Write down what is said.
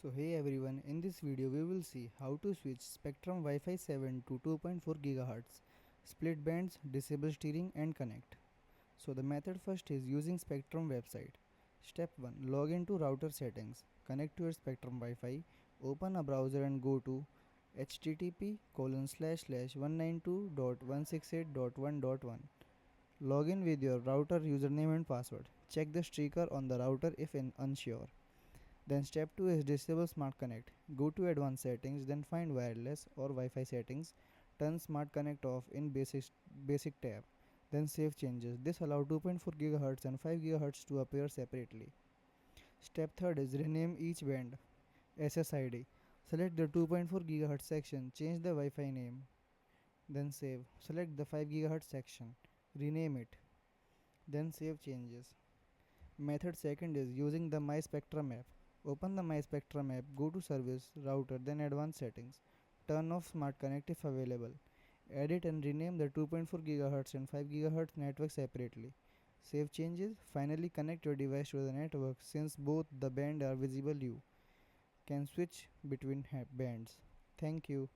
So hey everyone, in this video we will see how to switch Spectrum Wi-Fi 7 to 2.4 GHz, split bands, disable steering and connect. So the method first is using Spectrum website. Step 1. Log into router settings. Connect to your Spectrum Wi-Fi. Open a browser and go to http://192.168.1.1. Log in with your router username and password. Check the streaker on the router if unsure. Then step 2 is disable Smart Connect. Go to advanced settings, then find wireless or Wi-Fi settings. Turn Smart Connect off in basic tab. Then save changes. This allows 2.4 GHz and 5 GHz to appear separately. Step 3 is rename each band. SSID. Select the 2.4 GHz section. Change the Wi-Fi name. Then save. Select the 5 GHz section. Rename it. Then save changes. Method second is using the My Spectrum app. Open the My Spectrum app, go to Service, Router, then Advanced Settings. Turn off Smart Connect if available. Edit and rename the 2.4 GHz and 5 GHz network separately. Save changes. Finally connect your device to the network. Since both the band are visible, you can switch between bands. Thank you.